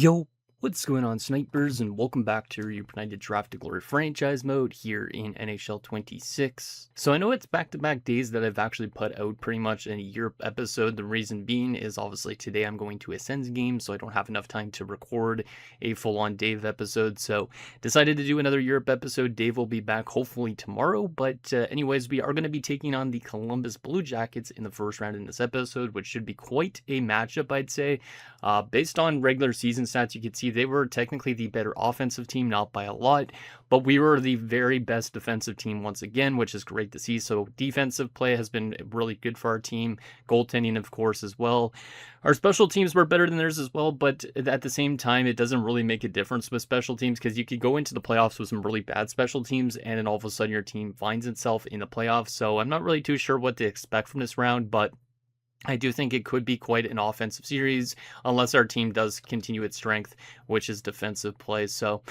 Yo, what's going on, snipers, and welcome back to Reunited Draft to Glory franchise mode here in NHL 26. So I know it's back-to-back days that I've actually put out pretty much a Europe episode. The reason being is obviously today I'm going to a Sens game, so I don't have enough time to record a full-on Dave episode. So decided to do another Europe episode. Dave will be back hopefully tomorrow, but anyways, we are going to be taking on the Columbus Blue Jackets in the first round in this episode, which should be quite a matchup, I'd say. Based on regular season stats, you can see they were technically the better offensive team, not by a lot, but we were the very best defensive team once again, which is great to see. So defensive play has been really good for our team. Goaltending, of course, as well. Our special teams were better than theirs as well, but at the same time, it doesn't really make a difference with special teams because you could go into the playoffs with some really bad special teams and then all of a sudden your team finds itself in the playoffs. So I'm not really too sure what to expect from this round, but I do think it could be quite an offensive series unless our team does continue its strength, which is defensive play. So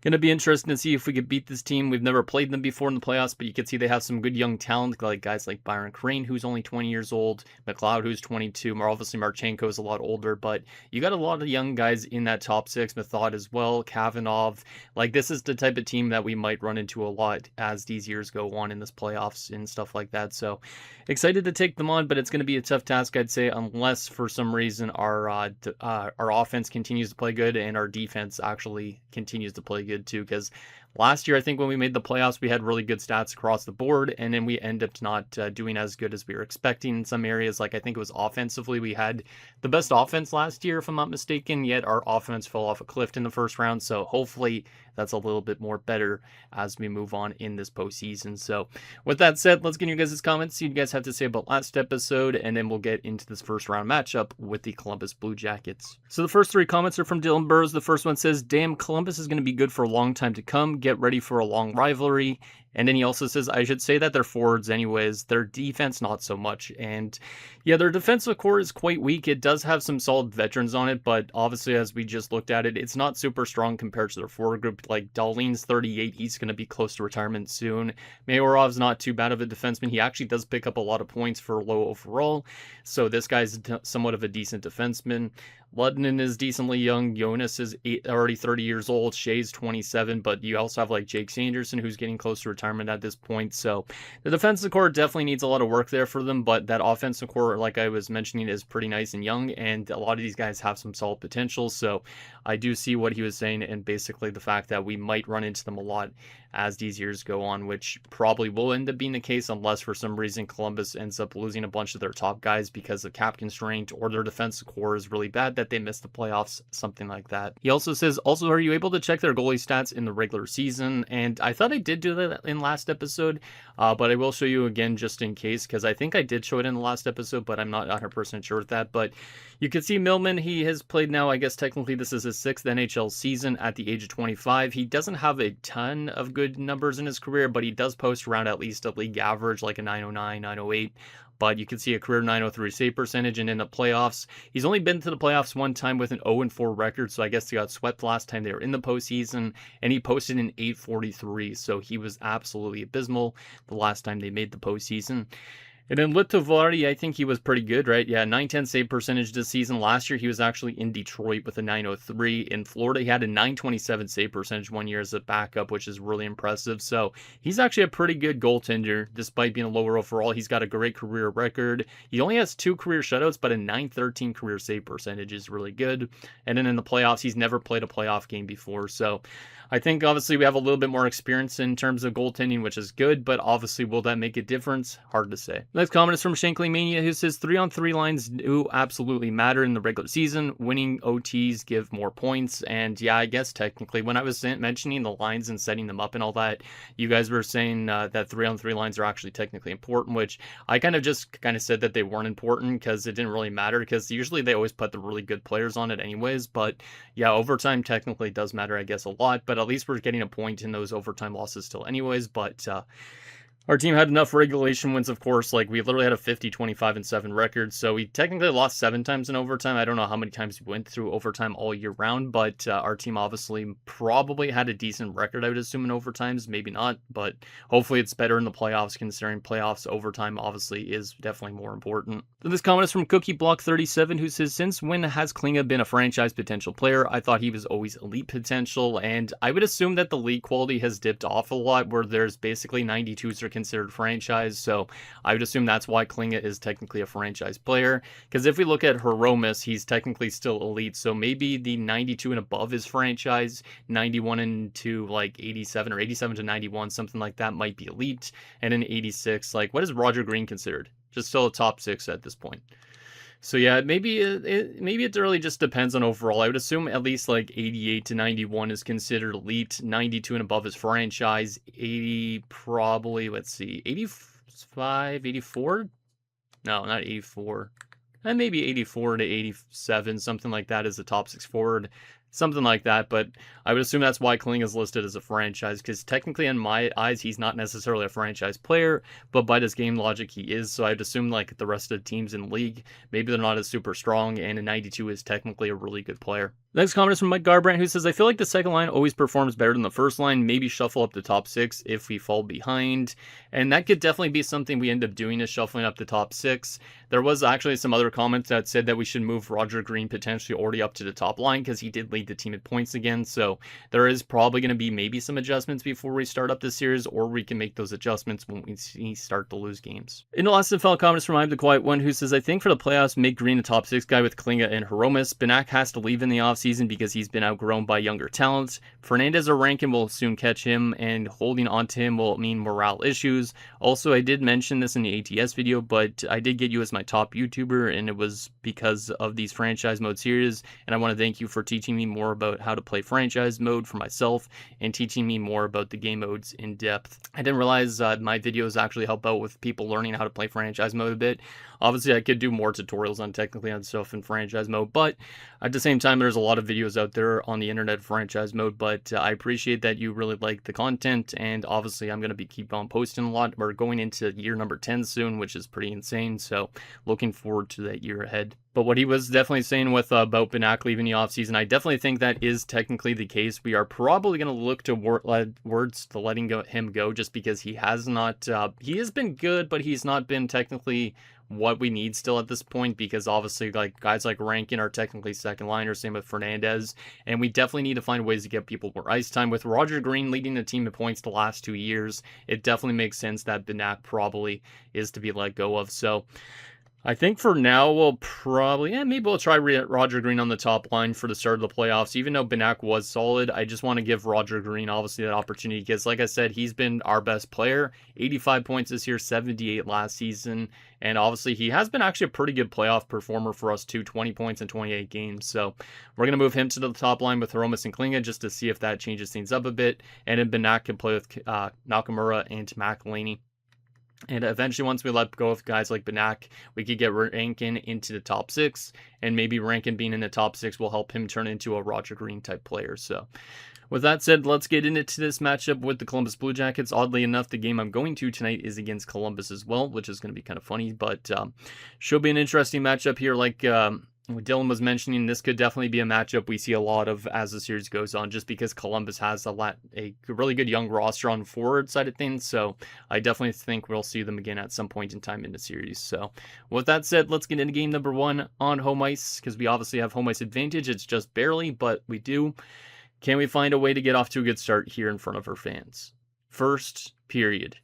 going to be interesting to see if we could beat this team. We've never played them before in the playoffs, but you can see they have some good young talent, like guys like Byron Crane, who's only 20 years old, McLeod, who's 22, obviously Marchenko is a lot older, but you got a lot of young guys in that top six, Method as well, Kavanov. Like, this is the type of team that we might run into a lot as these years go on in this playoffs and stuff like that. So excited to take them on, but it's going to be a tough task, I'd say, unless for some reason our offense continues to play good and our defense actually continues to play good too. Because last year, I think when we made the playoffs, we had really good stats across the board, and then we end up not doing as good as we were expecting in some areas. Like, I think it was offensively, we had the best offense last year, if I'm not mistaken, yet our offense fell off a cliff in the first round. So hopefully that's a little bit more better as we move on in this postseason. So with that said, let's get you guys' comments, see what you guys have to say about last episode, and then we'll get into this first round matchup with the Columbus Blue Jackets. So the first three comments are from Dylan Burrows. The first one says, "Damn, Columbus is going to be good for a long time to come. Get ready for a long rivalry." And then he also says, "I should say that their forwards anyways, their defense not so much." And yeah, their defensive core is quite weak. It does have some solid veterans on it, but obviously as we just looked at it, it's not super strong compared to their forward group. Like, Dahlin's 38, he's going to be close to retirement soon. Mayorov's not too bad of a defenseman. He actually does pick up a lot of points for low overall, so this guy's somewhat of a decent defenseman. Ludden is decently young. Jonas is already 30 years old. Shea's 27, but you also have like Jake Sanderson, who's getting close to retirement at this point. So the defensive core definitely needs a lot of work there for them, but that offensive core, like I was mentioning, is pretty nice and young, and a lot of these guys have some solid potential. So I do see what he was saying, and basically the fact that we might run into them a lot as these years go on, which probably will end up being the case unless for some reason Columbus ends up losing a bunch of their top guys because of cap constraint or their defensive core is really bad that they miss the playoffs, something like that. He also says, "Also, are you able to check their goalie stats in the regular season?" And I thought I did do that in last episode, but I will show you again just in case, because I think I did show it in the last episode, but I'm not 100% sure with that. But you can see Millman, he has played now, I guess technically this is his 6th NHL season at the age of 25. He doesn't have a ton of good numbers in his career, but he does post around at least a league average, like a 909, 908. But you can see a career 903 save percentage, and in the playoffs, he's only been to the playoffs one time with an 0-4 record, so I guess he got swept last time they were in the postseason, and he posted an 843, so he was absolutely abysmal the last time they made the postseason. And then Litovari, I think he was pretty good, right? Yeah, 910 save percentage this season. Last year, he was actually in Detroit with a 903. In Florida, he had a 927 save percentage one year as a backup, which is really impressive. So he's actually a pretty good goaltender, despite being a lower overall. He's got a great career record. He only has 2 career shutouts, but a 913 career save percentage is really good. And then in the playoffs, he's never played a playoff game before. So I think obviously we have a little bit more experience in terms of goaltending, which is good, but obviously will that make a difference? Hard to say. Next comment is from Shankly Mania, who says 3-on-3 lines do absolutely matter in the regular season. Winning OTs give more points. And yeah, I guess technically when I was mentioning the lines and setting them up and all that, you guys were saying that 3-on-3 lines are actually technically important, which I kind of said that they weren't important because it didn't really matter, because usually they always put the really good players on it anyways. But yeah, overtime technically does matter, I guess, a lot, but at least we're getting a point in those overtime losses still anyways. But Our team had enough regulation wins, of course. Like, we literally had a 50, 25, and 7 record. So we technically lost 7 times in overtime. I don't know how many times we went through overtime all year round, but our team obviously probably had a decent record, I would assume, in overtimes. Maybe not, but hopefully it's better in the playoffs, considering playoffs overtime obviously is definitely more important. So this comment is from Cookie Block 37, who says, since when has Klinga been a franchise potential player? I thought he was always elite potential, and I would assume that the league quality has dipped off a lot, where there's basically 92s are considered franchise, so I would assume that's why Klinga is technically a franchise player, because if we look at Hiromus, he's technically still elite, so maybe the 92 and above is franchise, 91 and to like 87 or 87 to 91, something like that might be elite, and in 86, like what is Roger Green considered? Just still a top 6 at this point. So yeah, maybe it really just depends on overall. I would assume at least like 88 to 91 is considered elite, 92 and above is franchise, 80 probably, let's see, 85, 84? No, not 84. And maybe 84 to 87, something like that is the top 6 forward. Something like that, but I would assume that's why Kling is listed as a franchise, because technically in my eyes, he's not necessarily a franchise player, but by this game logic, he is, so I'd assume like the rest of the teams in the league, maybe they're not as super strong, and a 92 is technically a really good player. Next comment is from Mike Garbrandt, who says, I feel like the second line always performs better than the first line, maybe shuffle up the top 6 if we fall behind, and that could definitely be something we end up doing, is shuffling up the top 6. There was actually some other comments that said that we should move Roger Green potentially already up to the top line, because he did lead the team in points again, so there is probably going to be maybe some adjustments before we start up the series, or we can make those adjustments when we start to lose games. In the last NFL comments from I'm the Quiet One, who says, I think for the playoffs, make Green a top 6 guy with Klinga and Hiromus. Benak has to leave in the offseason because he's been outgrown by younger talents. Fernandez or Rankin will soon catch him, and holding on to him will mean morale issues. Also, I did mention this in the ATS video, but I did get you as my top YouTuber, and it was because of these franchise mode series, and I want to thank you for teaching me more about how to play franchise mode for myself and teaching me more about the game modes in depth. I didn't realize my videos actually help out with people learning how to play franchise mode a bit. Obviously, I could do more tutorials on technically on stuff in franchise mode, but at the same time, there's a lot of videos out there on the internet franchise mode, but I appreciate that you really like the content, and obviously I'm going to keep on posting a lot. We're going into year number 10 soon, which is pretty insane, so looking forward to that year ahead. But what he was definitely saying with about Benak leaving the offseason, I definitely think that is technically the case. We are probably going to look towards to letting him go, just because he has not, he has been good, but he's not been technically what we need still at this point, because obviously like guys like Rankin are technically second liners, same with Fernandez, and we definitely need to find ways to get people more ice time. With Roger Green leading the team in points the last 2 years, it definitely makes sense that Benak probably is to be let go of. So I think for now we'll probably, maybe we'll try Roger Green on the top line for the start of the playoffs. Even though Benak was solid, I just want to give Roger Green obviously that opportunity, because like I said, he's been our best player. 85 points this year, 78 last season, and obviously he has been actually a pretty good playoff performer for us too, 20 points in 28 games. So we're going to move him to the top line with Hiromus and Klinga just to see if that changes things up a bit, and then Benak can play with Nakamura and McElhaney. And eventually, once we let go of guys like Benak, we could get Rankin into the top 6, and maybe Rankin being in the top 6 will help him turn into a Roger Green type player. So with that said, let's get into this matchup with the Columbus Blue Jackets. Oddly enough, the game I'm going to tonight is against Columbus as well, which is going to be kind of funny, but should be an interesting matchup here. Like what Dylan was mentioning, this could definitely be a matchup we see a lot of as the series goes on, just because Columbus has a really good young roster on forward side of things, so I definitely think we'll see them again at some point in time in the series. So with that said, let's get into game number 1 on home ice, because we obviously have home ice advantage. It's just barely, but we do. Can we find a way to get off to a good start here in front of our fans? First period.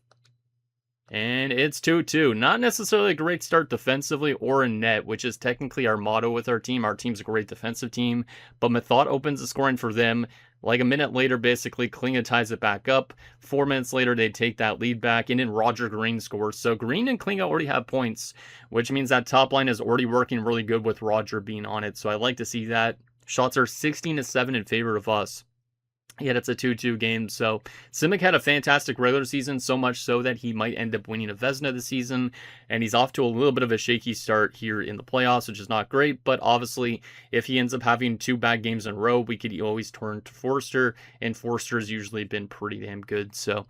And it's 2-2. Not necessarily a great start defensively or in net, which is technically our motto with our team. Our team's a great defensive team, but Mathot opens the scoring for them. Like a minute later, basically, Klinga ties it back up. 4 minutes later, they take that lead back, and then Roger Green scores. So Green and Klinga already have points, which means that top line is already working really good with Roger being on it. So I like to see that. Shots are 16-7 in favor of us. Yet it's a 2-2 game, so Simic had a fantastic regular season, so much so that he might end up winning a Vezina this season, and he's off to a little bit of a shaky start here in the playoffs, which is not great, but obviously, if he ends up having 2 bad games in a row, we could always turn to Forster, and Forster's usually been pretty damn good, so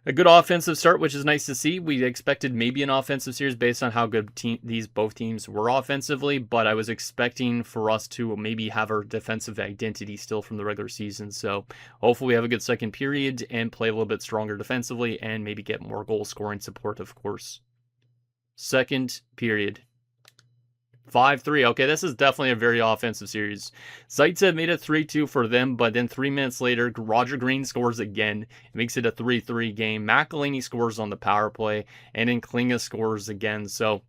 A good offensive start, which is nice to see. We expected maybe an offensive series based on how good both teams were offensively, but I was expecting for us to maybe have our defensive identity still from the regular season. So hopefully we have a good second period and play a little bit stronger defensively and maybe get more goal scoring support, of course. Second period. 5-3. Okay, this is definitely a very offensive series. Zaitsev made it 3-2 for them, but then 3 minutes later, Roger Green scores again. It makes it a 3-3 game. McElhinney scores on the power play, and then Klinga scores again. So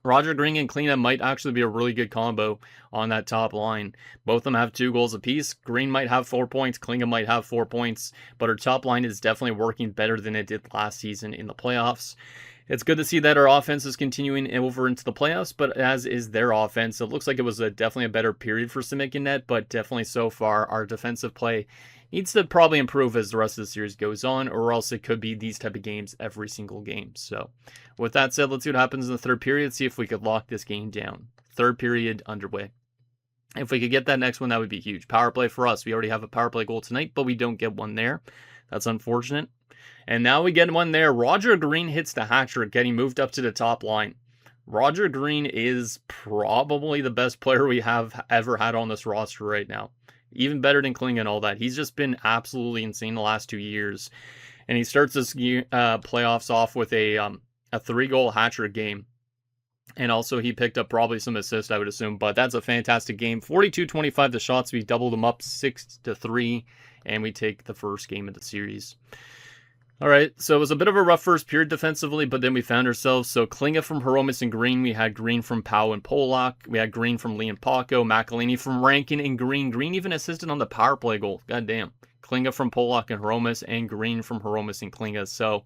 Roger Green and Klinga might actually be a really good combo on that top line. Both of them have 2 goals apiece. Green might have 4 points. Klinga might have 4 points, but our top line is definitely working better than it did last season in the playoffs. It's good to see that our offense is continuing over into the playoffs, but as is their offense. It looks like it was definitely a better period for Simic and Net, but definitely so far our defensive play needs to probably improve as the rest of the series goes on, or else it could be these type of games every single game. So with that said, let's see what happens in the third period, see if we could lock this game down. Third period underway. If we could get that next one, that would be huge. Power play for us. We already have a power play goal tonight, but we don't get one there. That's unfortunate. And now we get one there. Roger Green hits the hat trick, getting moved up to the top line. Roger Green is probably the best player we have ever had on this roster right now. Even better than Kling and all that. He's just been absolutely insane the last 2 years. And he starts this playoffs off with a 3-goal hat trick game. And also he picked up probably some assists, I would assume. But that's a fantastic game. 42-25 the shots. We doubled them up 6-3. And we take the first game of the series. All right, so it was a bit of a rough first period defensively, but then we found ourselves. So Klinga from Hromis and Green. We had Green from Powell and Polak. We had Green from Lee and Paco. McElhinney from Rankin and Green. Green even assisted on the power play goal. God damn. Klinga from Polak and Hromis, and Green from Hromis and Klinga. So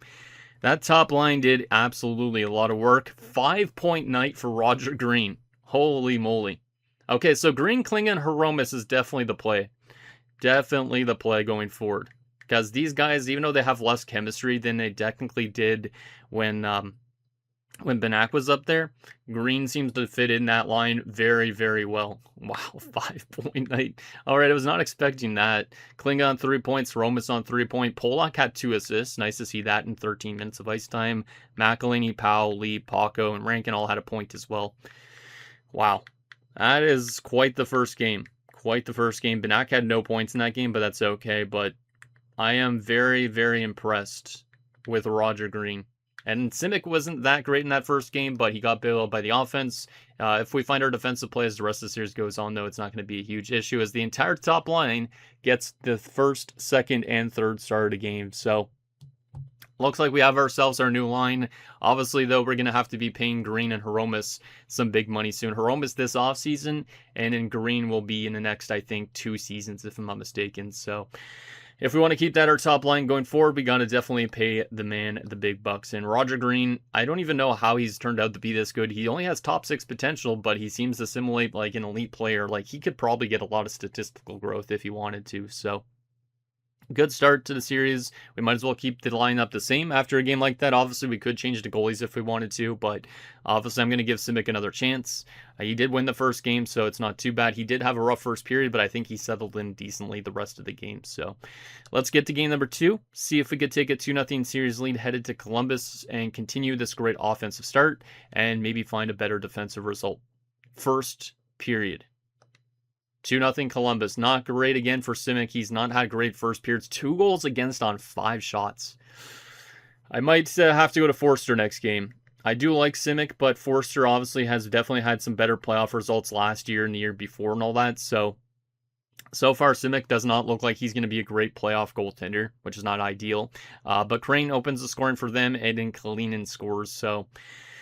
that top line did absolutely a lot of work. 5-point night for Roger Green. Holy moly. Okay, so Green, Klinga, and Hromis is definitely the play. Definitely the play going forward. Because these guys, even though they have less chemistry than they technically did when Benak was up there, Green seems to fit in that line very, very well. Wow, 5-point night. All right, I was not expecting that. Klinga on 3 points, Hromis on 3-point. Polak had 2 assists. Nice to see that in 13 minutes of ice time. McElhinney, Powell, Lee, Paco, and Rankin all had a point as well. Wow, that is quite the first game. Quite the first game. Benak had no points in that game, but that's okay. But I am very, very impressed with Roger Green. And Simic wasn't that great in that first game, but he got bailed by the offense. If we find our defensive play as the rest of the series goes on, though, it's not going to be a huge issue as the entire top line gets the first, second, and third start of the game. So looks like we have ourselves our new line. Obviously, though, we're going to have to be paying Green and Hromis some big money soon. Hromis this offseason, and then Green will be in the next, I think, 2 seasons, if I'm not mistaken. So if we want to keep that our top line going forward, we got to definitely pay the man the big bucks. And Roger Green, I don't even know how he's turned out to be this good. He only has top 6 potential, but he seems to simulate like an elite player. Like he could probably get a lot of statistical growth if he wanted to. So good start to the series. We might as well keep the lineup the same after a game like that. Obviously, we could change the goalies if we wanted to, but obviously I'm going to give Simic another chance. He did win the first game, so it's not too bad. He did have a rough first period, but I think he settled in decently the rest of the game. So let's get to game number 2, see if we could take a 2-0 series lead headed to Columbus and continue this great offensive start and maybe find a better defensive result. First period. 2-0 Columbus. Not great again for Simic. He's not had great first periods. 2 goals against on 5 shots. I might have to go to Forster next game. I do like Simic, but Forster obviously has definitely had some better playoff results last year and the year before and all that. So far, Simic does not look like he's going to be a great playoff goaltender, which is not ideal. But Crane opens the scoring for them, and then Kalinin scores. So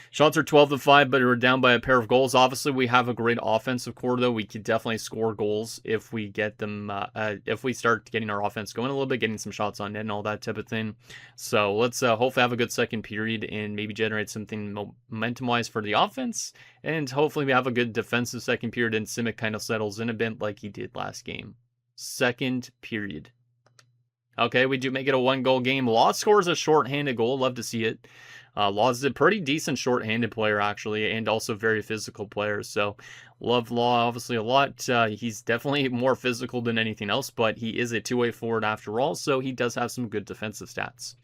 shots are 12-5, but we're down by a pair of goals. Obviously, we have a great offensive core, though. We could definitely score goals if we get them, if we start getting our offense going a little bit, getting some shots on net and all that type of thing. So let's hopefully have a good second period and maybe generate something momentum-wise for the offense. And hopefully we have a good defensive second period and Simic kind of settles in a bit like he did last game. Second period. Okay, we do make it a 1-goal game. Law scores a shorthanded goal. Love to see it. Law's a pretty decent shorthanded player, actually, and also very physical player. So, love Law obviously a lot. He's definitely more physical than anything else, but he is a two-way forward after all, so he does have some good defensive stats.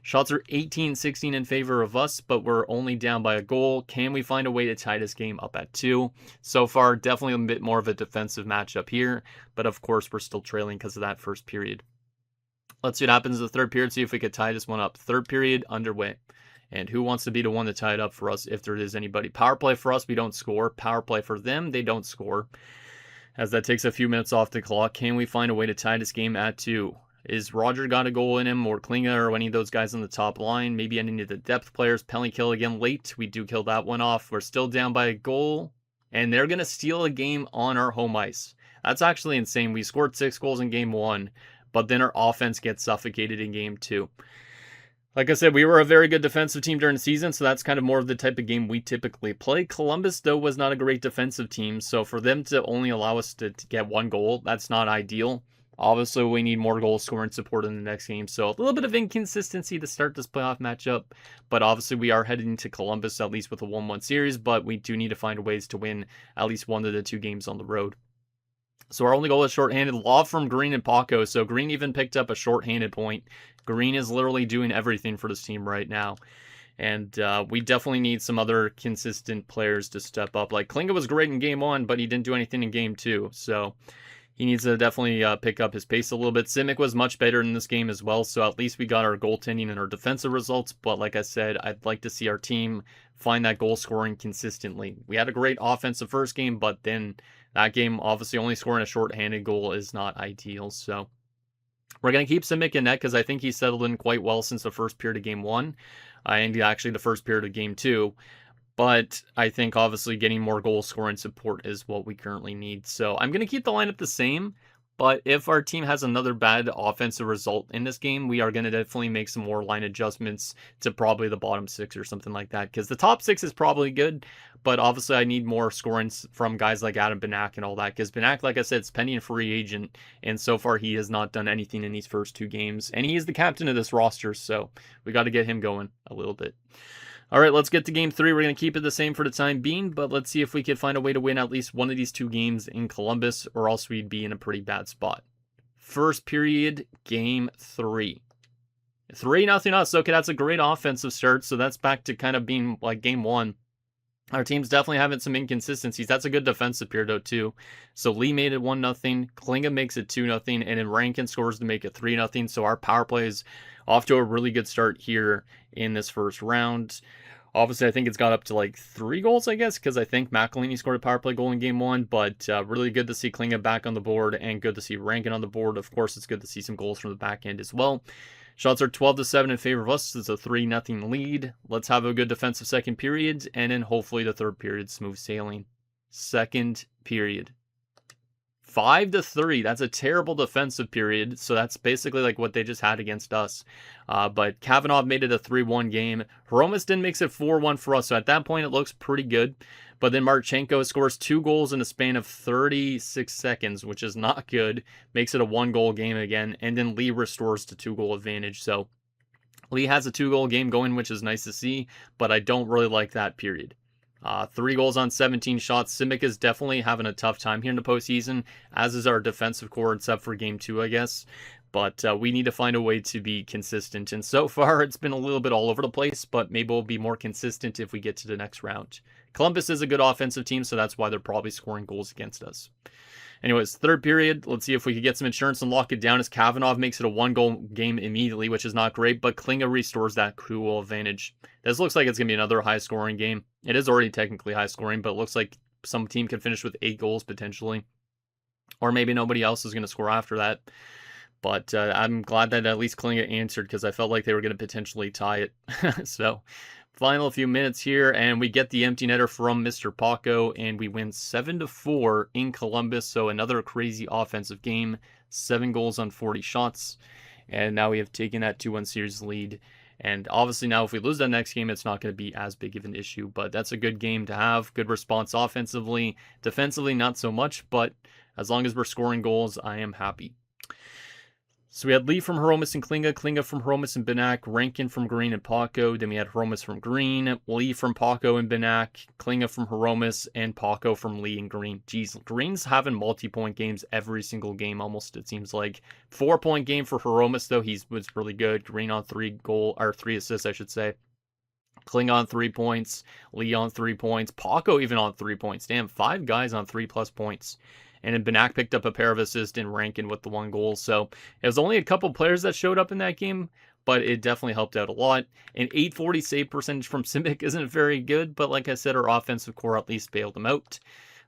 Shots are 18-16 in favor of us, but we're only down by a goal. Can we find a way to tie this game up at 2? So far, definitely a bit more of a defensive matchup here, but of course, we're still trailing because of that first period. Let's see what happens in the third period, see if we could tie this one up. Third period underway. And who wants to be the one to tie it up for us if there is anybody? Power play for us, we don't score. Power play for them, they don't score. As that takes a few minutes off the clock, can we find a way to tie this game at 2? Is Roger got a goal in him, or Klinga, or any of those guys on the top line? Maybe any of the depth players. Penalty kill again late. We do kill that one off. We're still down by a goal, and they're going to steal a game on our home ice. That's actually insane. We scored 6 goals in game 1, but then our offense gets suffocated in game 2. Like I said, we were a very good defensive team during the season, so that's kind of more of the type of game we typically play. Columbus, though, was not a great defensive team, so for them to only allow us to get 1 goal, that's not ideal. Obviously, we need more goal scoring support in the next game, so a little bit of inconsistency to start this playoff matchup, but obviously we are heading to Columbus at least with a 1-1 series, but we do need to find ways to win at least one of the 2 games on the road. So our only goal is shorthanded. Lob from Green and Paco. So Green even picked up a shorthanded point. Green is literally doing everything for this team right now. And we definitely need some other consistent players to step up. Like Klinga was great in game 1, but he didn't do anything in game 2. So he needs to definitely pick up his pace a little bit. Simic was much better in this game as well. So at least we got our goaltending and our defensive results. But like I said, I'd like to see our team find that goal scoring consistently. We had a great offensive first game, but then that game, obviously, only scoring a shorthanded goal is not ideal. So we're going to keep Simic in net because I think he's settled in quite well since the first period of game 1 and actually the first period of game 2. But I think, obviously, getting more goal scoring support is what we currently need. So I'm going to keep the lineup the same. But if our team has another bad offensive result in this game, we are going to definitely make some more line adjustments to probably the bottom 6 or something like that. Because the top 6 is probably good, but obviously I need more scoring from guys like Adam Banak and all that. Because Banak, like I said, is pending a free agent, and so far he has not done anything in these first 2 games. And he is the captain of this roster, so we got to get him going a little bit. All right, let's get to game 3. We're going to keep it the same for the time being, but let's see if we can find a way to win at least one of these 2 games in Columbus, or else we'd be in a pretty bad spot. First period, game 3. 3-0 us. Okay, that's a great offensive start, so that's back to kind of being like game 1. Our team's definitely having some inconsistencies. That's a good defensive period, though, too. So Lee made it 1-0. Klinga makes it 2-0, and then Rankin scores to make it 3-0. So our power play is off to a really good start here in this first round. Obviously, I think it's got up to like 3 goals, I guess, because I think McElhinney scored a power play goal in game 1, but really good to see Klinga back on the board and good to see Rankin on the board. Of course, it's good to see some goals from the back end as well. Shots are 12-7 in favor of us. It's a 3-0 lead. Let's have a good defensive second period, and then hopefully the third period smooth sailing. Second period. 5-3. That's a terrible defensive period. So that's basically like what they just had against us. But Kavanaugh made it a 3-1 game. Hromiston makes it 4-1 for us. So at that point, it looks pretty good. But then Marchenko scores 2 goals in a span of 36 seconds, which is not good. Makes it a 1-goal game again. And then Lee restores to 2-goal advantage. So Lee has a 2-goal game going, which is nice to see. But I don't really like that period. 3 goals on 17 shots. Simic is definitely having a tough time here in the postseason, as is our defensive core, except for game 2, I guess. But we need to find a way to be consistent. And so far, it's been a little bit all over the place, but maybe we'll be more consistent if we get to the next round. Columbus is a good offensive team, so that's why they're probably scoring goals against us. Anyways, third period, let's see if we can get some insurance and lock it down as Kavanaugh makes it a 1-goal game immediately, which is not great, but Klinga restores that goal advantage. This looks like it's going to be another high-scoring game. It is already technically high-scoring, but it looks like some team can finish with 8 goals potentially. Or maybe nobody else is going to score after that. But I'm glad that at least Klinga answered because I felt like they were going to potentially tie it. So, final few minutes here, and we get the empty netter from Mr. Paco, and we win 7-4 in Columbus. So another crazy offensive game, 7 goals on 40 shots, and now we have taken that 2-1 series lead. And obviously now if we lose that next game, it's not going to be as big of an issue, but that's a good game to have. Good response offensively. Defensively, not so much, but as long as we're scoring goals, I am happy. So we had Lee from Hromis and Klinga from Hromis and Benak, Rankin from Green and Paco. Then we had Hromis from Green, Lee from Paco and Benak, Klinga from Hromis, and Paco from Lee and Green. Jeez, Green's having multi-point games every single game almost, it seems like. 4-point game for Hromis, though. He was really good. Green on 3 assists, I should say. Kling on 3 points, Lee on 3 points, Paco even on 3 points. Damn, 5 guys on 3+ points. And then Benak picked up a pair of assists and Rankin with the 1 goal. So it was only a couple players that showed up in that game, but it definitely helped out a lot. An 840 save percentage from Simic isn't very good, but like I said, our offensive core at least bailed them out.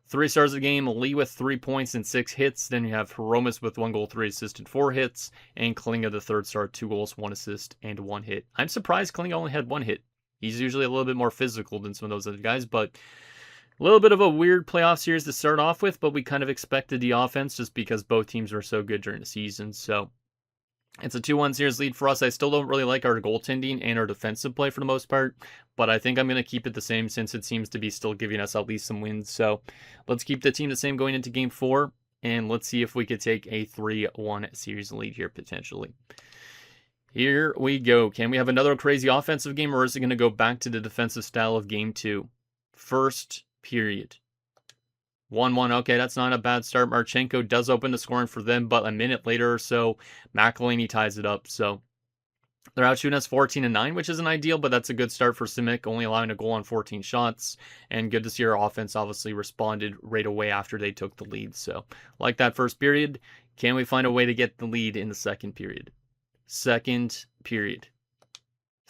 3 stars of the game, Lee with 3 points and 6 hits. Then you have Hromis with 1 goal, 3 assists, and 4 hits. And Klinga, the 3rd star, 2 goals, 1 assist, and 1 hit. I'm surprised Klinga only had 1 hit. He's usually a little bit more physical than some of those other guys, but a little bit of a weird playoff series to start off with, but we kind of expected the offense just because both teams were so good during the season. So it's a 2-1 series lead for us. I still don't really like our goaltending and our defensive play for the most part, but I think I'm going to keep it the same since it seems to be still giving us at least some wins. So let's keep the team the same going into game 4, and let's see if we could take a 3-1 series lead here potentially. Here we go. Can we have another crazy offensive game, or is it going to go back to the defensive style of game 2? First period. 1-1. Okay, that's not a bad start. Marchenko does open the scoring for them, but a minute later or so, McElhaney ties it up. So they're out shooting us 14-9, which isn't ideal, but that's a good start for Simic, only allowing a goal on 14 shots. And good to see our offense obviously responded right away after they took the lead. So like that first period, can we find a way to get the lead in the second period? Second period.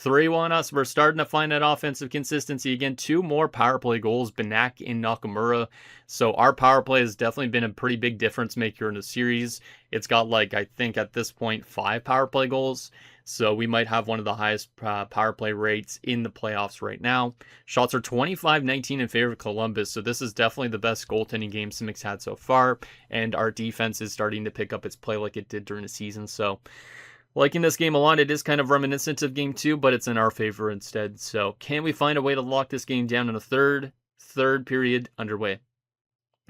3-1 us. We're starting to find that offensive consistency again. 2 more power play goals, Benak and Nakamura. So our power play has definitely been a pretty big difference maker in the series. It's got I think at this point 5 power play goals. So we might have one of the highest power play rates in the playoffs right now. Shots are 25-19 in favor of Columbus. So this is definitely the best goaltending game Simic's had so far. And our defense is starting to pick up its play like it did during the season. So liking this game a lot. It is kind of reminiscent of game 2, but it's in our favor instead. So can we find a way to lock this game down in a third period underway?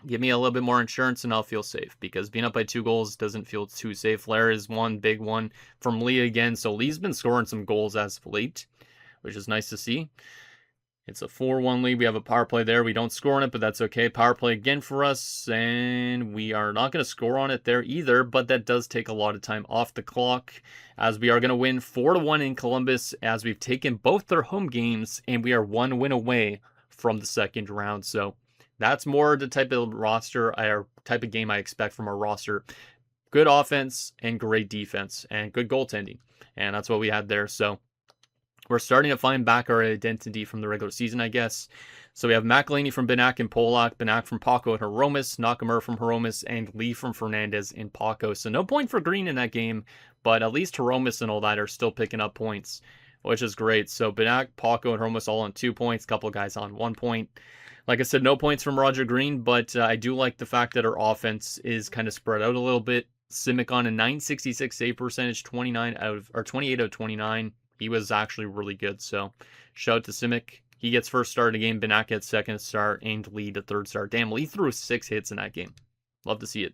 Give me a little bit more insurance and I'll feel safe, because being up by 2 goals doesn't feel too safe. Flair is one big one from Lee again. So Lee's been scoring some goals as of late, which is nice to see. It's a 4-1 lead. We have a power play there. We don't score on it, but that's okay. Power play again for us, and we are not going to score on it there either, but that does take a lot of time off the clock, as we are going to win 4-1 in Columbus, as we've taken both their home games, and we are 1 win away from the second round. So that's more the type of roster or type of game I expect from our roster. Good offense and great defense and good goaltending, and that's what we had there. So we're starting to find back our identity from the regular season, I guess. So we have McElhaney from Benak and Polak, Benak from Paco and Hromis, Nakamura from Hromis, and Lee from Fernandez and Paco. So no point for Green in that game, but at least Hromis and all that are still picking up points, which is great. So Benak, Paco, and Hromis all on 2 points, couple guys on 1 point. Like I said, no points from Roger Green, but I do like the fact that our offense is kind of spread out a little bit. Simic on a 966 save percentage, 28 out of 29. He was actually really good, so shout out to Simic. He gets first star in the game, Benak gets second star, and Lee the 3rd star. Damn, Lee threw 6 hits in that game. Love to see it.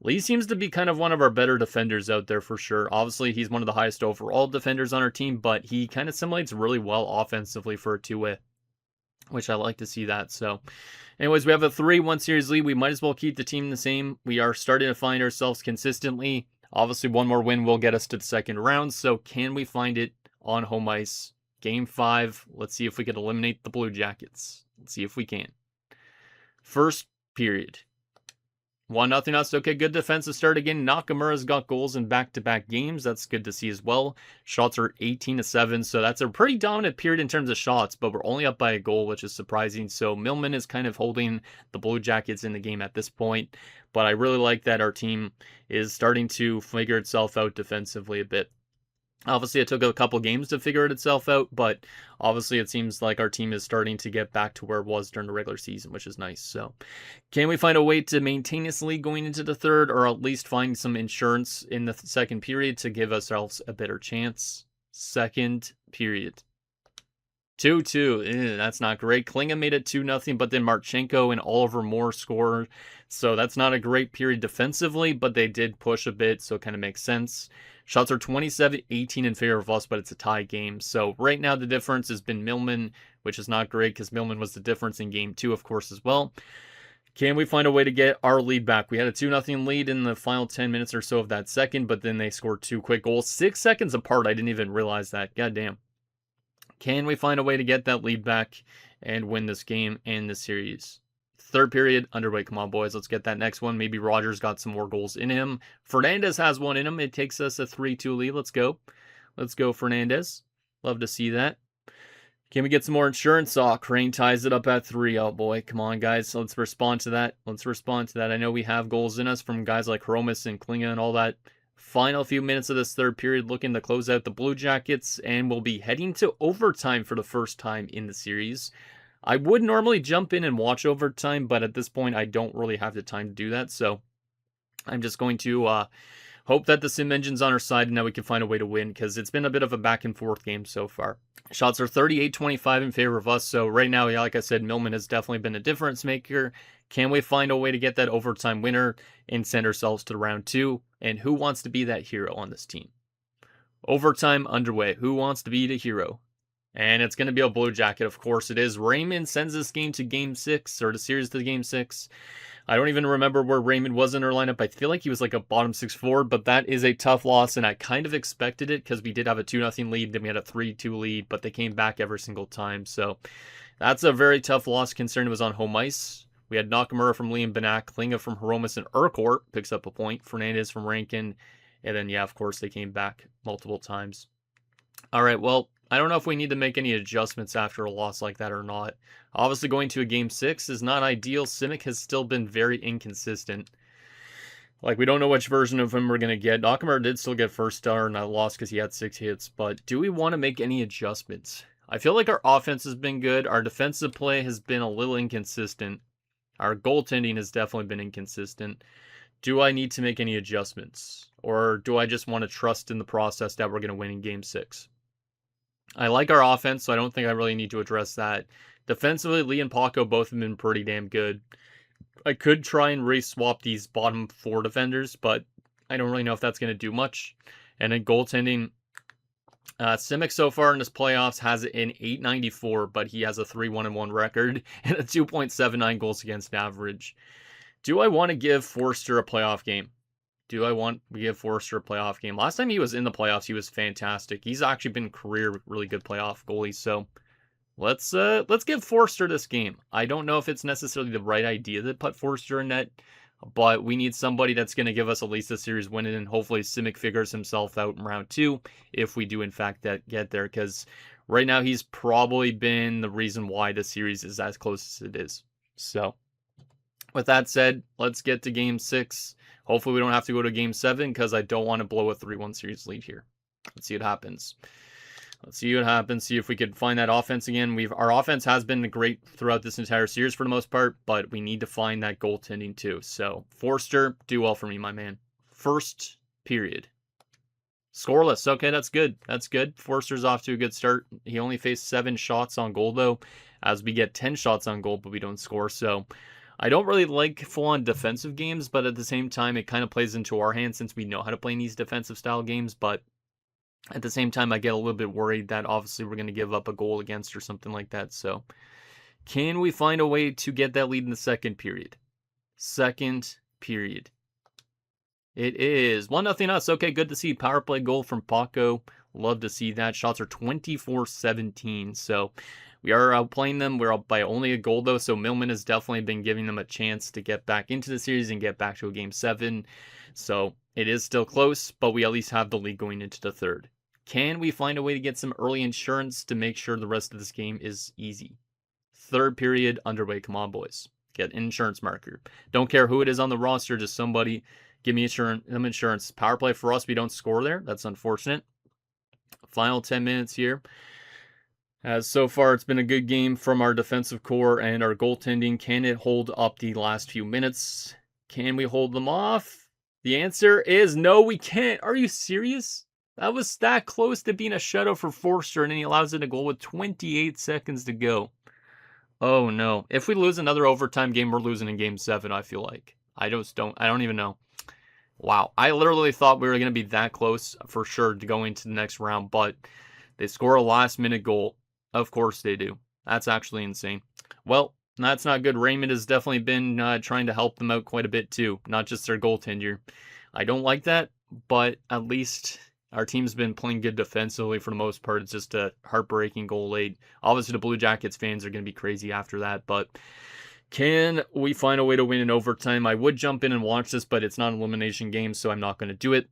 Lee seems to be kind of one of our better defenders out there for sure. Obviously, he's one of the highest overall defenders on our team, but he kind of simulates really well offensively for a 2-way, which I like to see that. So anyways, we have a 3-1 series lead. We might as well keep the team the same. We are starting to find ourselves consistently. Obviously, 1 more win will get us to the second round. So can we find it on home ice? Game 5. Let's see if we can eliminate the Blue Jackets. Let's see if we can. First period. 1-0 us. Okay, good defensive start again. Nakamura's got goals in back-to-back games. That's good to see as well. Shots are 18-7, so that's a pretty dominant period in terms of shots, but we're only up by a goal, which is surprising. So Millman is kind of holding the Blue Jackets in the game at this point, but I really like that our team is starting to figure itself out defensively a bit. Obviously, it took a couple games to figure it itself out, but obviously it seems like our team is starting to get back to where it was during the regular season, which is nice. So can we find a way to maintain this lead going into the third, or at least find some insurance in the second period to give ourselves a better chance? Second period. 2-2. That's not great. Klinga made it 2-0, but then Marchenko and Oliver Moore scored. So that's not a great period defensively, but they did push a bit, so it kind of makes sense. Shots are 27-18 in favor of us, but it's a tie game. So right now the difference has been Millman, which is not great because Millman was the difference in game 2, of course, as well. Can we find a way to get our lead back? We had a 2-0 lead in the final 10 minutes or so of that second, but then they scored 2 quick goals. 6 seconds apart. I didn't even realize that. God damn. Can we find a way to get that lead back and win this game and this series? Third period underway. Come on, boys. Let's get that next one. Maybe Rogers got some more goals in him. Fernandez has one in him. It takes us a 3-2 lead. Let's go. Let's go, Fernandez. Love to see that. Can we get some more insurance? Oh, Crane ties it up at 3. Oh, boy. Come on, guys. Let's respond to that. Let's respond to that. I know we have goals in us from guys like Hromis and Klinga and all that. Final few minutes of this third period looking to close out the Blue Jackets, and we'll be heading to overtime for the first time in the series. I would normally jump in and watch overtime, but at this point I don't really have the time to do that, so I'm just going to hope that the sim engine's on our side and that we can find a way to win, because it's been a bit of a back and forth game so far. Shots are 38-25 in favor of us, so right now, yeah, like I said, Millman has definitely been a difference maker. Can we find a way to get that overtime winner and send ourselves to round 2? And who wants to be that hero on this team? Overtime underway. Who wants to be the hero? And it's going to be a Blue Jacket, of course it is. Raymond sends this game to Game 6, or the series to Game 6. I don't even remember where Raymond was in our lineup. I feel like he was like a bottom 6 forward, but that is a tough loss, and I kind of expected it because we did have a 2-0 lead, then we had a 3-2 lead, but they came back every single time. So that's a very tough loss considering it was on home ice. We had Nakamura from Liam Banak, Klinga from Hromis, and Urquhart picks up a point. Fernandez from Rankin. And then, yeah, of course, they came back multiple times. All right, well, I don't know if we need to make any adjustments after a loss like that or not. Obviously, going to a Game 6 is not ideal. Simic has still been very inconsistent. Like, we don't know which version of him we're going to get. Nakamura did still get first star, and I lost because he had 6 hits. But do we want to make any adjustments? I feel like our offense has been good. Our defensive play has been a little inconsistent. Our goaltending has definitely been inconsistent. Do I need to make any adjustments? Or do I just want to trust in the process that we're going to win in Game 6? I like our offense, so I don't think I really need to address that. Defensively, Lee and Paco both have been pretty damn good. I could try and re-swap these bottom 4 defenders, but I don't really know if that's going to do much. And then goaltending, Simic so far in his playoffs has an .894, but he has a 3-1-1 record and a 2.79 goals against average. Do I want to give Forster a playoff game? Do I want to give Forster a playoff game? Last time he was in the playoffs, he was fantastic. He's actually been career really good playoff goalie, so let's give Forster this game. I don't know if it's necessarily the right idea to put Forster in net, but we need somebody that's going to give us at least a series win, and hopefully Simic figures himself out in round 2 if we do in fact get there, because right now he's probably been the reason why the series is as close as it is. So with that said, let's get to Game 6. Hopefully we don't have to go to Game 7 because I don't want to blow a 3-1 series lead here. Let's see what happens. Let's see what happens. See if we could find that offense again. Our offense has been great throughout this entire series for the most part, but we need to find that goaltending too. So Forster, do well for me, my man. First period. Scoreless. Okay, that's good. That's good. Forster's off to a good start. He only faced 7 shots on goal though, as we get 10 shots on goal, but we don't score. So I don't really like full-on defensive games, but at the same time, it kind of plays into our hands since we know how to play in these defensive style games. But at the same time, I get a little bit worried that obviously we're going to give up a goal against or something like that. So can we find a way to get that lead in the second period? Second period. It is 1-0 us. Okay, good to see. Power play goal from Paco. Love to see that. Shots are 24-17. So we are outplaying them. We're up by only a goal, though, so Millman has definitely been giving them a chance to get back into the series and get back to a Game 7. So it is still close, but we at least have the lead going into the third. Can we find a way to get some early insurance to make sure the rest of this game is easy? Third period underway. Come on, boys. Get an insurance marker. Don't care who it is on the roster, just somebody give me insurance. Power play for us, we don't score there. That's unfortunate. Final 10 minutes here. As so far, it's been a good game from our defensive core and our goaltending. Can it hold up the last few minutes? Can we hold them off? The answer is no, we can't. Are you serious? That was that close to being a shutout for Forster, and then he allows it a goal with 28 seconds to go. Oh no. If we lose another overtime game, we're losing in game 7, I feel like. I don't even know. Wow. I literally thought we were going to be that close for sure to going to the next round, but they score a last minute goal. Of course they do. That's actually insane. Well, that's not good. Raymond has definitely been trying to help them out quite a bit too, not just their goaltender. I don't like that, but at least our team's been playing good defensively for the most part. It's just a heartbreaking goal late. Obviously, the Blue Jackets fans are going to be crazy after that, but can we find a way to win in overtime? I would jump in and watch this, but it's not an elimination game, so I'm not going to do it.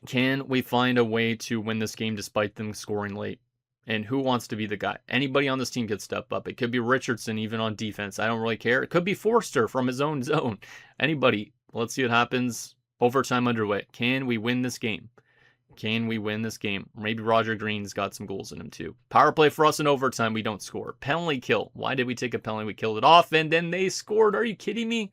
Can we find a way to win this game despite them scoring late? And who wants to be the guy? Anybody on this team could step up. It could be Richardson, even on defense. I don't really care. It could be Forster from his own zone. Anybody. Let's see what happens. Overtime underway. Can we win this game? Can we win this game? Maybe Roger Green's got some goals in him too. Power play for us in overtime. We don't score. Penalty kill. Why did we take a penalty? We killed it off and then they scored. Are you kidding me?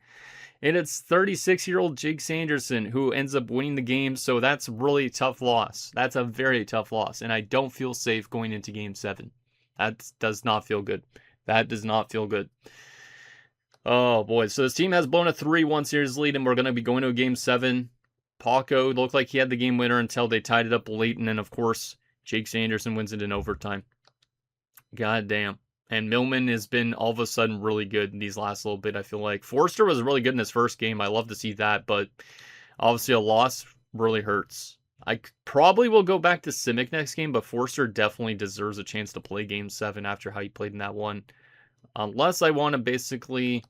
And it's 36-year-old Jake Sanderson who ends up winning the game. So that's a really tough loss. That's a very tough loss. And I don't feel safe going into game 7. That does not feel good. That does not feel good. Oh boy. So this team has blown a 3-1 series lead and we're going to be going to a game 7. Paco looked like he had the game winner until they tied it up late. And then, of course, Jake Sanderson wins it in overtime. God damn. And Millman has been all of a sudden really good in these last little bit, I feel like. Forster was really good in his first game. I love to see that. But obviously a loss really hurts. I probably will go back to Simic next game. But Forster definitely deserves a chance to play game 7 after how he played in that one. Unless I want to basically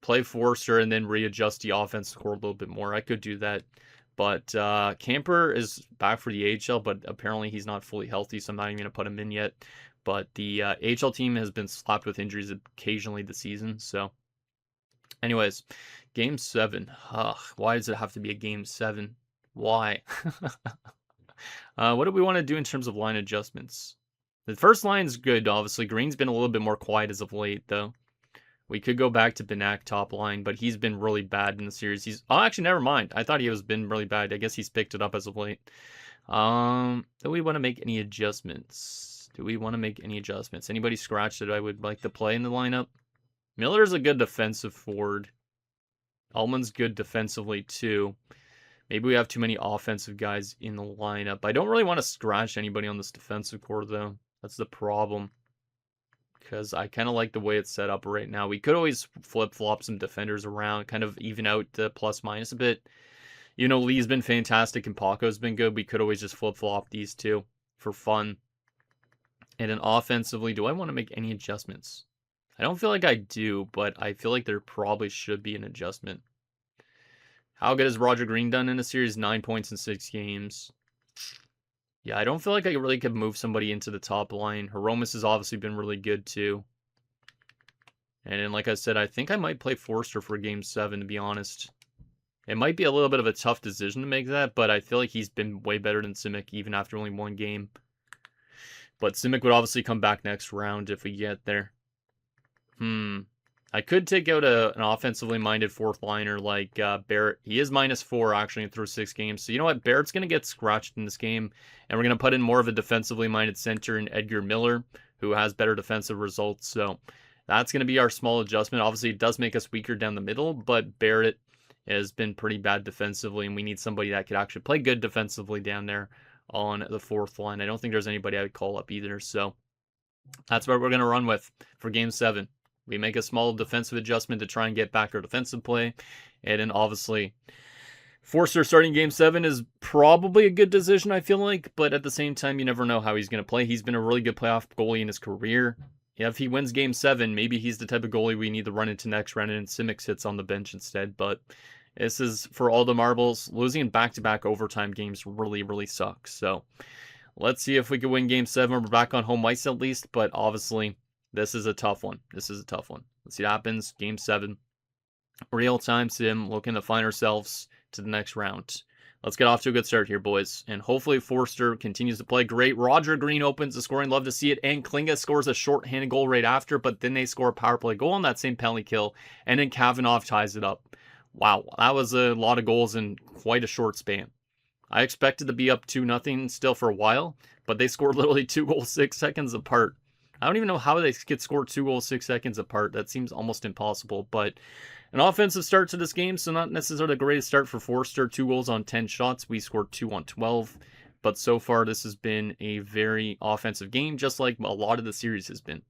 play Forster and then readjust the offense score a little bit more. I could do that. But Camper is back for the AHL, but apparently he's not fully healthy, so I'm not even going to put him in yet. But the AHL team has been slapped with injuries occasionally this season. So, anyways, Game 7. Why does it have to be a Game 7? Why? What do we want to do in terms of line adjustments? The first line's good, obviously. Green's been a little bit more quiet as of late, though. We could go back to Benak top line, but he's been really bad in the series. Oh, actually, never mind. I thought he was been really bad. I guess he's picked it up as of late. Do we want to make any adjustments? Anybody scratch that I would like to play in the lineup? Miller's a good defensive forward. Ullman's good defensively, too. Maybe we have too many offensive guys in the lineup. I don't really want to scratch anybody on this defensive core, though. That's the problem. Because I kind of like the way it's set up right now. We could always flip-flop some defenders around, kind of even out the plus-minus a bit. You know, Lee's been fantastic and Paco's been good. We could always just flip-flop these two for fun. And then offensively, do I want to make any adjustments? I don't feel like I do, but I feel like there probably should be an adjustment. How good has Roger Green done in a series? 9 points in 6 games. Yeah, I don't feel like I really could move somebody into the top line. Horomis has obviously been really good too. And then, like I said, I think I might play Forster for Game 7, to be honest. It might be a little bit of a tough decision to make that, but I feel like he's been way better than Simic, even after only 1 game. But Simic would obviously come back next round if we get there. I could take out an offensively minded 4th liner like Barrett. He is -4 actually through 6 games. So you know what? Barrett's going to get scratched in this game. And we're going to put in more of a defensively minded center in Edgar Miller, who has better defensive results. So that's going to be our small adjustment. Obviously, it does make us weaker down the middle, but Barrett has been pretty bad defensively. And we need somebody that could actually play good defensively down there on the 4th line. I don't think there's anybody I would call up either. So that's what we're going to run with for Game 7. We make a small defensive adjustment to try and get back our defensive play. And then obviously, Forster starting Game 7 is probably a good decision, I feel like. But at the same time, you never know how he's going to play. He's been a really good playoff goalie in his career. Yeah, if he wins Game 7, maybe he's the type of goalie we need to run into next round and Simic sits on the bench instead. But this is for all the marbles. Losing in back-to-back overtime games really, really sucks. So let's see if we can win Game 7. We're back on home ice at least. But obviously, this is a tough one. Let's see what happens. Game 7. Real-time sim. Looking to find ourselves to the next round. Let's get off to a good start here, boys. And hopefully Forster continues to play great. Roger Green opens the scoring. Love to see it. And Klinga scores a short-handed goal right after. But then they score a power play goal on that same penalty kill. And then Kavanaugh ties it up. Wow. That was a lot of goals in quite a short span. I expected to be up 2-0 still for a while, but they scored literally 2 goals 6 seconds apart. I don't even know how they could score 2 goals 6 seconds apart. That seems almost impossible, but an offensive start to this game, so not necessarily the greatest start for Forster. 2 goals on 10 shots. We scored 2 on 12. But so far, this has been a very offensive game, just like a lot of the series has been.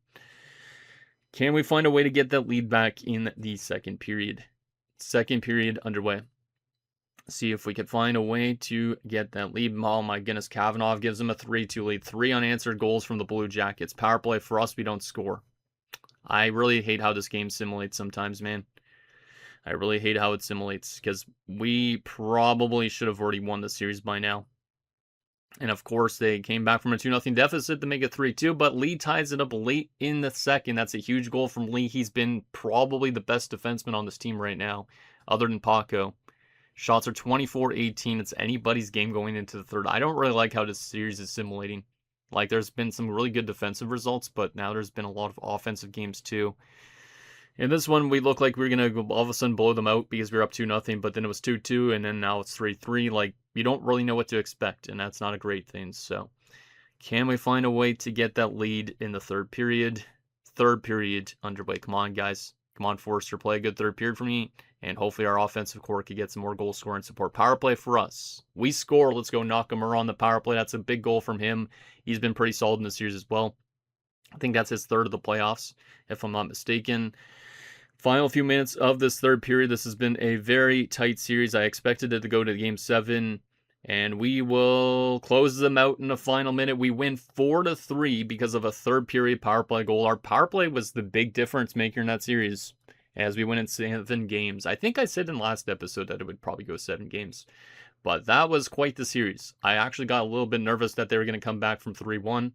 Can we find a way to get that lead back in the second period? Second period underway. See if we could find a way to get that lead. Oh my goodness, Kavanagh gives them a 3-2 lead. 3 unanswered goals from the Blue Jackets. Power play for us, we don't score. I really hate how this game simulates sometimes, man. I really hate how it simulates, because we probably should have already won the series by now. And of course, they came back from a 2-0 deficit to make it 3-2, but Lee ties it up late in the second. That's a huge goal from Lee. He's been probably the best defenseman on this team right now, other than Paco. Shots are 24-18. It's anybody's game going into the third. I don't really like how this series is simulating. Like, there's been some really good defensive results, but now there's been a lot of offensive games too. In this one, we look like we are going to all of a sudden blow them out because we were up 2-0, but then it was 2-2, and then now it's 3-3. Like, you don't really know what to expect, and that's not a great thing. So, can we find a way to get that lead in the third period? Third period underway. Come on, guys. Come on, Forster. Play a good third period for me, and hopefully our offensive core could get some more goal scoring support. Power play for us. We score. Let's go Nakamura on the power play. That's a big goal from him. He's been pretty solid in this series as well. I think that's his third of the playoffs, if I'm not mistaken. Final few minutes of this third period. This has been a very tight series. I expected it to go to Game 7, and we will close them out in the final minute. We win 4-3 because of a third period power play goal. Our power play was the big difference maker in that series as we went in 7 games. I think I said in last episode that it would probably go 7 games, but that was quite the series. I actually got a little bit nervous that they were going to come back from 3-1,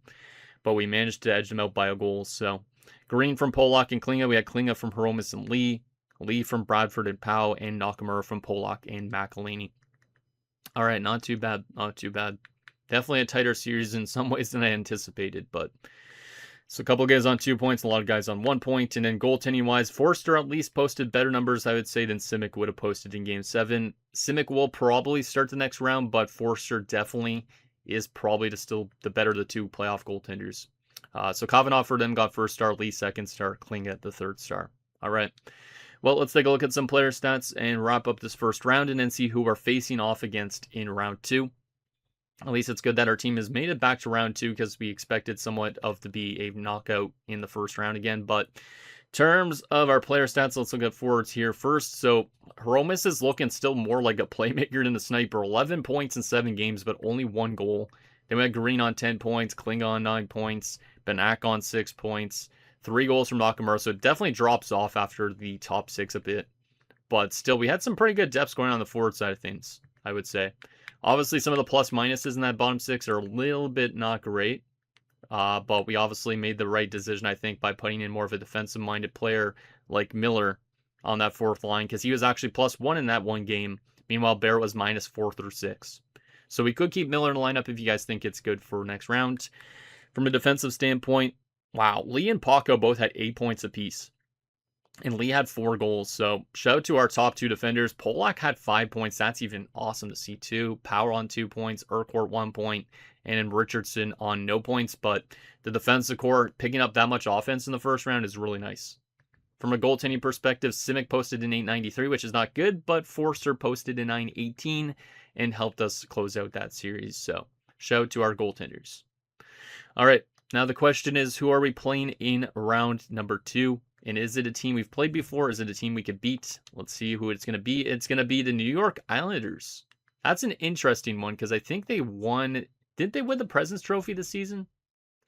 but we managed to edge them out by a goal. So Green from Polak and Klinga. We had Klinga from Hromis and Lee. Lee from Bradford and Powell. And Nakamura from Polak and McElhaney. All right, not too bad. Not too bad. Definitely a tighter series in some ways than I anticipated. But so a couple guys on 2 points, a lot of guys on 1 point. And then goaltending-wise, Forster at least posted better numbers, I would say, than Simic would have posted in Game 7. Simic will probably start the next round, but Forster definitely is probably still the better of the 2 playoff goaltenders. So Kavanagh for them got first star, Lee second star, Klinga the third star. All right. Well, let's take a look at some player stats and wrap up this first round and then see who we're facing off against in round 2. At least it's good that our team has made it back to round 2 because we expected somewhat of to be a knockout in the first round again. But in terms of our player stats, let's look at forwards here first. So Hromis is looking still more like a playmaker than the sniper. 11 points in 7 games, but only 1 goal. Then we had Green on 10 points, Klinga on 9 points, Benak on 6 points, 3 goals from Nakamura. So it definitely drops off after the top 6 a bit. But still, we had some pretty good depths going on the forward side of things, I would say. Obviously, some of the plus minuses in that bottom 6 are a little bit not great. But we obviously made the right decision, I think, by putting in more of a defensive-minded player like Miller on that fourth line, because he was actually +1 in that one game. Meanwhile, Barrett was -4 through 6. So we could keep Miller in the lineup if you guys think it's good for next round. From a defensive standpoint, wow, Lee and Paco both had 8 points apiece. And Lee had 4 goals. So shout out to our top 2 defenders. Polak had 5 points. That's even awesome to see too. Power on 2 points. Urquhart 1 point. And then Richardson on no points. But the defensive core picking up that much offense in the first round is really nice. From a goaltending perspective, Simic posted in 893, which is not good, but Forster posted in 918 and helped us close out that series. So shout out to our goaltenders. All right, now the question is, who are we playing in round number 2? And is it a team we've played before? Is it a team we could beat? Let's see who it's going to be. It's going to be the New York Islanders. That's an interesting one because I think they won. Didn't they win the President's Trophy this season?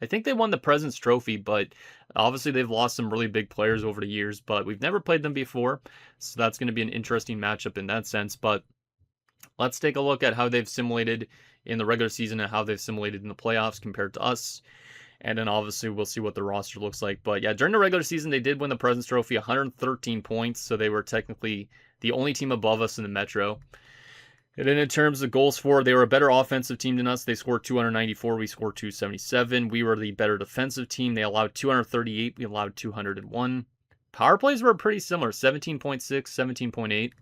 I think they won the President's Trophy, but obviously they've lost some really big players over the years, but we've never played them before, so that's going to be an interesting matchup in that sense. But let's take a look at how they've simulated in the regular season and how they've simulated in the playoffs compared to us. And then obviously we'll see what the roster looks like. But yeah, during the regular season, they did win the President's Trophy, 113 points, so they were technically the only team above us in the Metro. And then in terms of goals for, they were a better offensive team than us. They scored 294. We scored 277. We were the better defensive team. They allowed 238. We allowed 201. Power plays were pretty similar, 17.6, 17.8.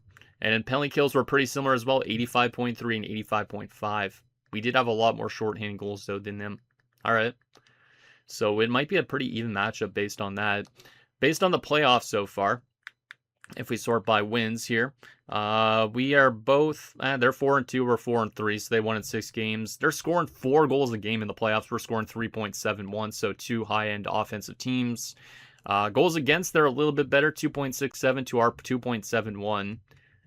And then penalty kills were pretty similar as well, 85.3 and 85.5. We did have a lot more shorthanded goals, though, than them. All right. So it might be a pretty even matchup based on that. Based on the playoffs so far, if we sort by wins here, we are both, they're 4-2, we're 4-3, so they won in 6 games. They're scoring 4 goals a game in the playoffs. We're scoring 3.71, so 2 high-end offensive teams. Goals against, they're a little bit better, 2.67 to our 2.71.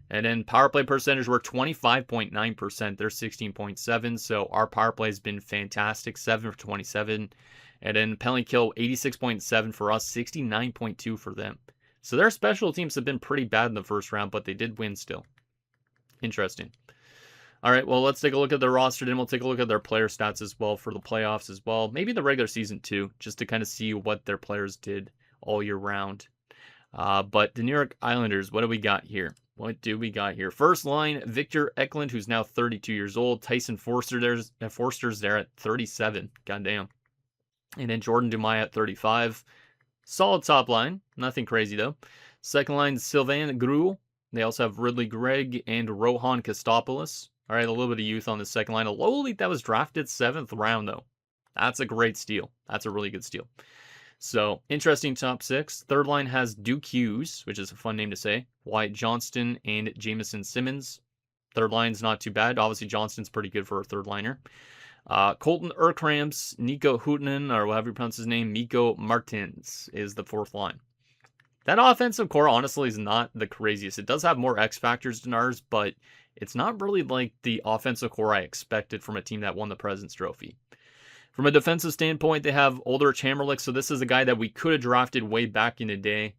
And then power play percentage, we're 25.9%. They're 16.7. So our power play has been fantastic, 7 for 27. And then penalty kill, 86.7 for us, 69.2 for them. So their special teams have been pretty bad in the first round, but they did win still. Interesting. All right, well, let's take a look at their roster, then we'll take a look at their player stats as well for the playoffs as well. Maybe the regular season too, just to kind of see what their players did all year round. But the New York Islanders, what do we got here? First line, Victor Eklund, who's now 32 years old. Tyson Forster's there at 37. Goddamn. And then Jordan Dumais at 35. Solid top line. Nothing crazy, though. Second line, Sylvain Gruel. They also have Ridley Gregg and Rohan Kostopoulos. All right, a little bit of youth on the second line. A lowly that was drafted 7th round, though. That's a great steal. That's a really good steal. So, interesting top 6. Third line has Duke Hughes, which is a fun name to say. Wyatt Johnston and Jamison Simmons. Third line's not too bad. Obviously, Johnston's pretty good for a third liner. Colton Urkrams, Nico Hutinen, or whatever you pronounce his name, Mikko Martins is the fourth line. That offensive core, honestly, is not the craziest. It does have more X factors than ours, but it's not really like the offensive core I expected from a team that won the President's Trophy. From a defensive standpoint, they have Ulrich Hamrlik, so this is a guy that we could have drafted way back in the day.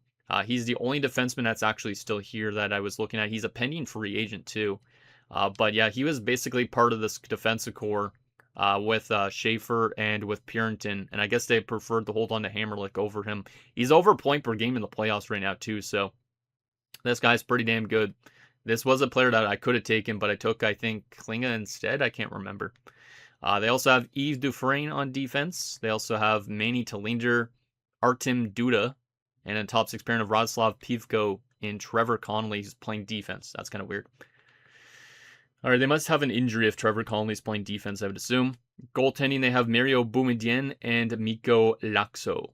He's the only defenseman that's actually still here that I was looking at. He's a pending free agent, too. But yeah, he was basically part of this defensive core with Schaefer and with Purinton, and I guess they preferred to hold on to Hamrlik over him. He's over point per game in the playoffs right now, too, so this guy's pretty damn good. This was a player that I could have taken, but I took, I think, Klinga instead. I can't remember. They also have Yves Dufresne on defense. They also have Manny Talinder, Artem Duda, and a top 6 pairing of Radoslav Pivko and Trevor Connolly who's playing defense. That's kind of weird. All right, they must have an injury if Trevor Connolly's playing defense, I would assume. Goaltending, they have Mario Boumedienne and Mikko Laakso.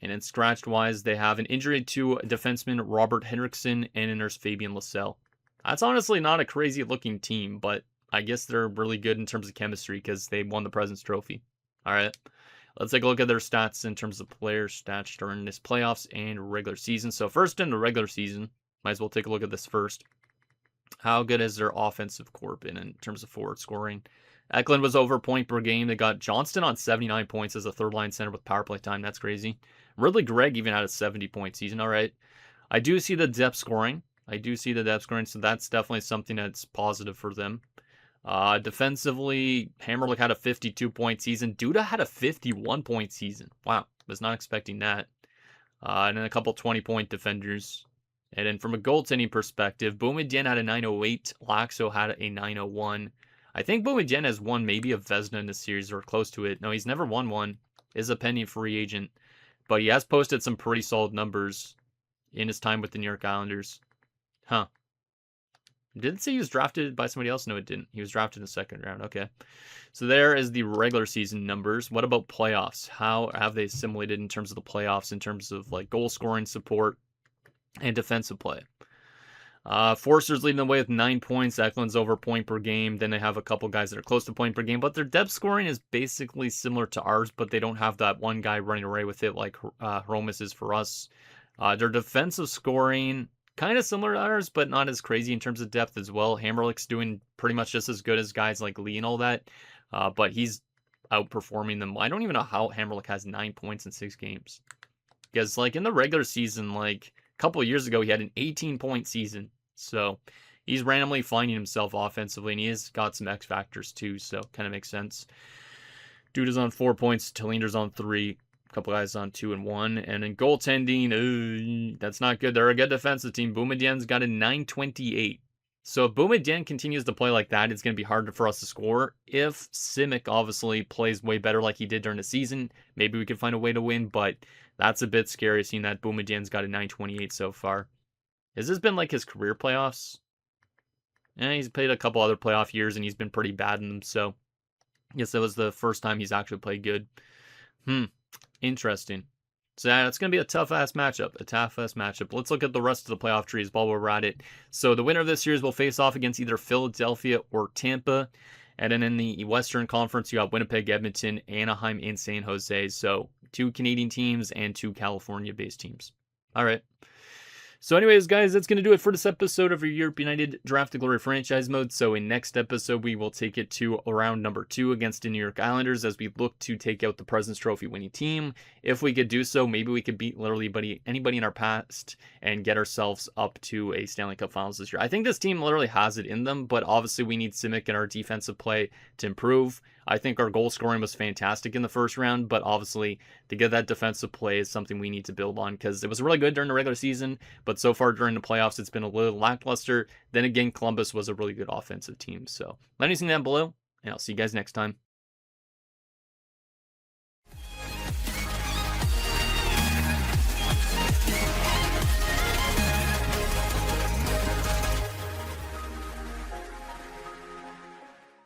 And in scratched-wise, they have an injury to defenseman Robert Henriksen and a nurse Fabian Lassell. That's honestly not a crazy-looking team, but I guess they're really good in terms of chemistry because they won the President's Trophy. All right, let's take a look at their stats in terms of player stats during this playoffs and regular season. So first in the regular season, might as well take a look at this first. How good has their offensive core been in terms of forward scoring? Eklund was over point per game. They got Johnston on 79 points as a third-line center with power play time. That's crazy. Ridley Gregg even had a 70-point season. All right. I do see the depth scoring. So that's definitely something that's positive for them. Defensively, Hamrlik had a 52-point season. Duda had a 51-point season. Wow, was not expecting that. And then a couple 20-point defenders. And then from a goaltending perspective, Boumedienne had a 908. Laakso had a 901. I think Boumedienne has won maybe a Vezina in this series or close to it. No, he's never won one. Is a pending free agent. But he has posted some pretty solid numbers in his time with the New York Islanders. Huh. Did it say he was drafted by somebody else? No, it didn't. He was drafted in the second round. Okay. So there is the regular season numbers. What about playoffs? How have they assimilated in terms of the playoffs, in terms of like goal scoring support and defensive play? Forster's leading the way with 9 points. Eklund's over point per game. Then they have a couple guys that are close to point per game. But their depth scoring is basically similar to ours, but they don't have that one guy running away with it like Hromis is for us. Their defensive scoring, kind of similar to ours, but not as crazy in terms of depth as well. Hamrlik's doing pretty much just as good as guys like Lee and all that, but he's outperforming them. I don't even know how Hamrlik has 9 points in 6 games. Because, like, in the regular season, like, a couple of years ago, he had an 18-point season. So, he's randomly finding himself offensively, and he has got some X factors, too, so kind of makes sense. Duda's on 4 points, Talinder's on 3. A couple guys on 2 and 1. And in goaltending, that's not good. They're a good defensive team. Boumedienne's got a 928. So if Boumedienne continues to play like that, it's going to be harder for us to score. If Simic obviously plays way better like he did during the season, maybe we could find a way to win, but that's a bit scary seeing that Boumedienne's got a 928 so far. Has this been like his career playoffs? And he's played a couple other playoff years, and he's been pretty bad in them. So I guess that was the first time he's actually played good. Interesting. So yeah, it's going to be a tough-ass matchup. Let's look at the rest of the playoff trees while we're at it. So the winner of this series will face off against either Philadelphia or Tampa. And then in the Western Conference, you got Winnipeg, Edmonton, Anaheim, and San Jose. So 2 Canadian teams and 2 California-based teams. All right. So anyways, guys, that's going to do it for this episode of your Europe United Draft to Glory franchise mode. So in next episode, we will take it to round number 2 against the New York Islanders as we look to take out the President's Trophy winning team. If we could do so, maybe we could beat literally anybody in our past and get ourselves up to a Stanley Cup Finals this year. I think this team literally has it in them, but obviously we need Simic and our defensive play to improve. I think our goal scoring was fantastic in the first round, but obviously to get that defensive play is something we need to build on because it was really good during the regular season, but so far during the playoffs, it's been a little lackluster. Then again, Columbus was a really good offensive team. So let me know down below, and I'll see you guys next time.